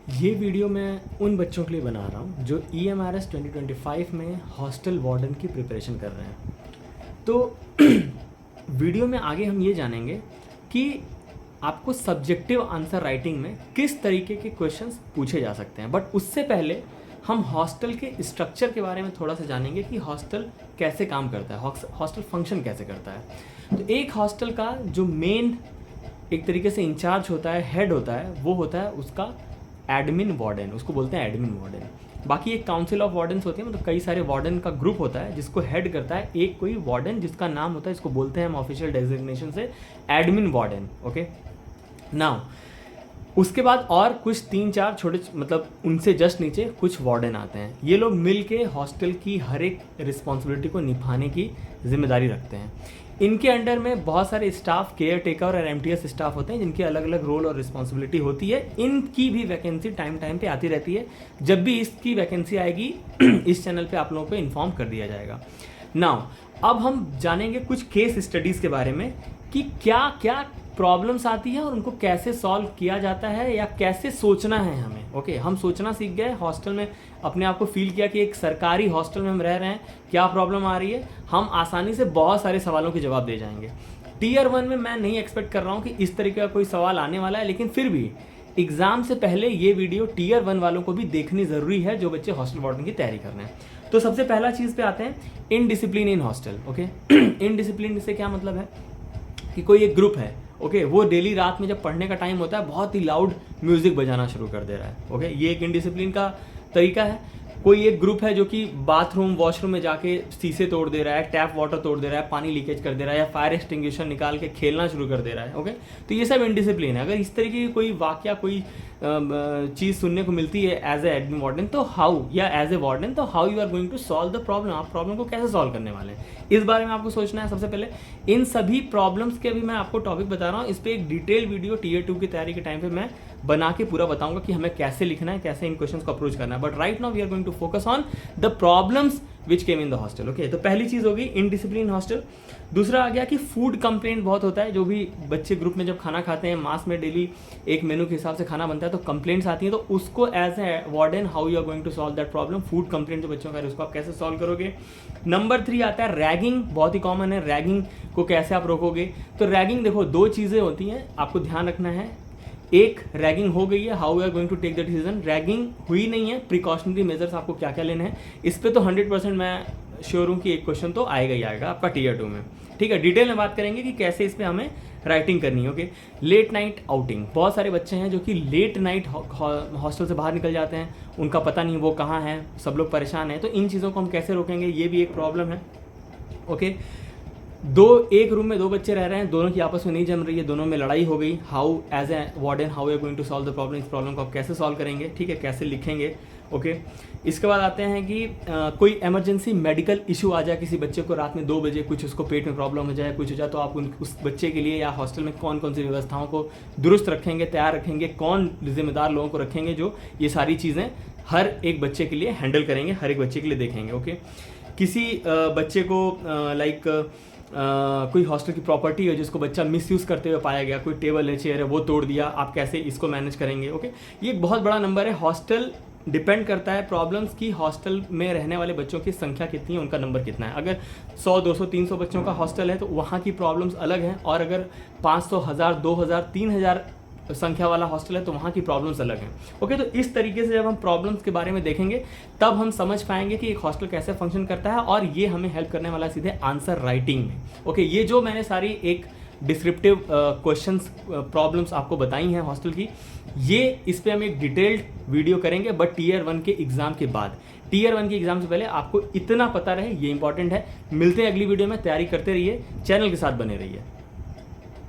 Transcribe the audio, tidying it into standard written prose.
ये वीडियो मैं उन बच्चों के लिए बना रहा हूँ जो EMRS 2025 में हॉस्टल वार्डन की प्रिपरेशन कर रहे हैं। तो वीडियो में आगे हम ये जानेंगे कि आपको सब्जेक्टिव आंसर राइटिंग में किस तरीके के क्वेश्चंस पूछे जा सकते हैं। बट उससे पहले हम हॉस्टल के स्ट्रक्चर के बारे में थोड़ा सा जानेंगे कि हॉस्टल कैसे काम करता है, हॉस्टल फंक्शन कैसे करता है। तो एक हॉस्टल का जो मेन एक तरीके से इंचार्ज होता है, हेड होता है, वो होता है उसका एडमिन वार्डन, उसको बोलते हैं एडमिन वार्डन। बाकी एक काउंसिल ऑफ वार्डन्स होती है, मतलब कई सारे वार्डन का ग्रुप होता है जिसको हेड करता है एक कोई वार्डन जिसका नाम होता है, इसको बोलते हैं हम ऑफिशियल डेजिग्नेशन से एडमिन वार्डन। ओके, नाउ उसके बाद और कुछ 3-4 छोटे, मतलब उनसे जस्ट नीचे कुछ वार्डन आते हैं। ये लोग मिल के हॉस्टल की हर एक रिस्पॉन्सिबिलिटी को निभाने की जिम्मेदारी रखते हैं। इनके अंडर में बहुत सारे स्टाफ, केयर टेकर और MTS स्टाफ होते हैं जिनकी अलग अलग रोल और रिस्पॉन्सिबिलिटी होती है। इनकी भी वैकेंसी टाइम टाइम पे आती रहती है। जब भी इसकी वैकेंसी आएगी इस चैनल पे आप लोगों को इन्फॉर्म कर दिया जाएगा। नाउ अब हम जानेंगे कुछ केस स्टडीज़ के बारे में कि क्या क्या प्रॉब्लम्स आती है और उनको कैसे सॉल्व किया जाता है या कैसे सोचना है हमें। ओके, हम सोचना सीख गए, हॉस्टल में अपने आप को फील किया कि एक सरकारी हॉस्टल में हम रह रहे हैं, क्या प्रॉब्लम आ रही है, हम आसानी से बहुत सारे सवालों के जवाब दे जाएंगे। Tier 1 में मैं नहीं एक्सपेक्ट कर रहा हूँ कि इस तरीके का कोई सवाल आने वाला है, लेकिन फिर भी एग्जाम से पहले ये वीडियो Tier 1 वालों को भी देखनी ज़रूरी है जो बच्चे हॉस्टल वार्डन की तैयारी कर रहे हैं। तो सबसे पहला चीज़ पे आते हैं, indiscipline in hostel. Okay, indiscipline से क्या मतलब है कि कोई एक ग्रुप है, ओके, वो डेली रात में जब पढ़ने का टाइम होता है बहुत ही लाउड म्यूजिक बजाना शुरू कर दे रहा है। ओके, ये एक इनडिसिप्लिन का तरीका है। कोई एक ग्रुप है जो कि बाथरूम वॉशरूम में जाके शीशे तोड़ दे रहा है, टैप वाटर तोड़ दे रहा है, पानी लीकेज कर दे रहा है, या फायर एक्सटिंग्विशर निकाल के खेलना शुरू कर दे रहा है। ओके, तो ये सब इनडिसिप्लिन है। अगर इस तरीके की कोई वाकया, कोई चीज़ सुनने को मिलती है एज ए एडमिन वार्डन, तो हाउ, या एज ए वार्डन, तो how you are going to solve the problem, आप प्रॉब्लम को कैसे सॉल्व करने वाले हैं, इस बारे में आपको सोचना है। सबसे पहले इन सभी प्रॉब्लम्स के भी मैं आपको टॉपिक बता रहा हूँ। इस पर एक डिटेल वीडियो Tier 2 की तैयारी के टाइम पे मैं बना के पूरा बताऊंगा कि हमें कैसे लिखना है, कैसे इन क्वेश्चंस को अप्रोच करना है। But right now we are going to focus on the problems which came in the hostel. Okay, तो पहली चीज़ होगी इनडिसिप्लिन हॉस्टल। दूसरा आ गया कि फूड कंप्लेंट बहुत होता है। जो भी बच्चे ग्रुप में जब खाना खाते हैं, मास में डेली एक मेनू के हिसाब से खाना बनता है, तो कंप्लेंट्स आती हैं। तो उसको as a warden how you are going to solve that problem, food complaint जो बच्चों का है उसको आप कैसे सॉल्व करोगे। नंबर 3 आता है रैगिंग, बहुत ही कॉमन है। रैगिंग को कैसे आप रोकोगे। तो रैगिंग देखो, दो चीज़ें होती हैं, आपको ध्यान रखना है। एक, रैगिंग हो गई है, how we are going to take the decision. Ragging हुई नहीं है, प्रिकॉशनरी मेजर्स आपको क्या क्या लेने हैं। इस पे तो 100% मैं श्योर हूँ कि एक क्वेश्चन तो आएगा ही आएगा आपका Tier 2 में। ठीक है, डिटेल में बात करेंगे कि कैसे इस पे हमें राइटिंग करनी है। ओके, लेट नाइट आउटिंग, बहुत सारे बच्चे हैं जो कि लेट नाइट हॉस्टल से बाहर निकल जाते हैं, उनका पता नहीं वो कहाँ है, सब लोग परेशान हैं। तो इन चीज़ों को हम कैसे रोकेंगे, ये भी एक प्रॉब्लम है। ओके, एक रूम में दो बच्चे रह रहे हैं, दोनों की आपस में नहीं जम रही है, दोनों में लड़ाई हो गई। How as a warden how you going to solve the problem, इस प्रॉब्लम को आप कैसे सॉल्व करेंगे, ठीक है, कैसे लिखेंगे। ओके, इसके बाद आते हैं कि कोई इमरजेंसी मेडिकल इशू आ जाए किसी बच्चे को रात में 2 बजे, कुछ उसको पेट में प्रॉब्लम हो जाए, कुछ हो जाए, तो आप उस बच्चे के लिए या हॉस्टल में कौन कौन सी व्यवस्थाओं को दुरुस्त रखेंगे, तैयार रखेंगे, कौन जिम्मेदार लोगों को रखेंगे जो ये सारी चीज़ें हर एक बच्चे के लिए हैंडल करेंगे, हर एक बच्चे के लिए देखेंगे। ओके, किसी बच्चे को कोई हॉस्टल की प्रॉपर्टी है जिसको बच्चा मिसयूज़ करते हुए पाया गया, कोई टेबल है, चेयर है, वो तोड़ दिया, आप कैसे इसको मैनेज करेंगे। ओके, ये एक बहुत बड़ा नंबर है। हॉस्टल डिपेंड करता है प्रॉब्लम्स की, हॉस्टल में रहने वाले बच्चों की संख्या कितनी है, उनका नंबर कितना है। अगर 100, 200, 300 बच्चों का हॉस्टल है तो वहाँ की प्रॉब्लम्स अलग हैं, और अगर 500, 1000, 2000, 3000 संख्या वाला हॉस्टल है तो वहाँ की प्रॉब्लम्स अलग हैं। ओके, तो इस तरीके से जब हम प्रॉब्लम्स के बारे में देखेंगे तब हम समझ पाएंगे कि एक हॉस्टल कैसे फंक्शन करता है, और ये हमें हेल्प करने वाला सीधे आंसर राइटिंग में। ओके, ये जो मैंने सारी एक डिस्क्रिप्टिव क्वेश्चंस प्रॉब्लम्स आपको बताई हैं हॉस्टल की, ये इस पर हम एक डिटेल्ड वीडियो करेंगे, बट Tier 1 के एग्जाम के बाद। Tier 1 के एग्जाम से पहले आपको इतना पता रहे, ये इंपॉर्टेंट है। मिलते हैं अगली वीडियो में, तैयारी करते रहिए, चैनल के साथ बने रहिए।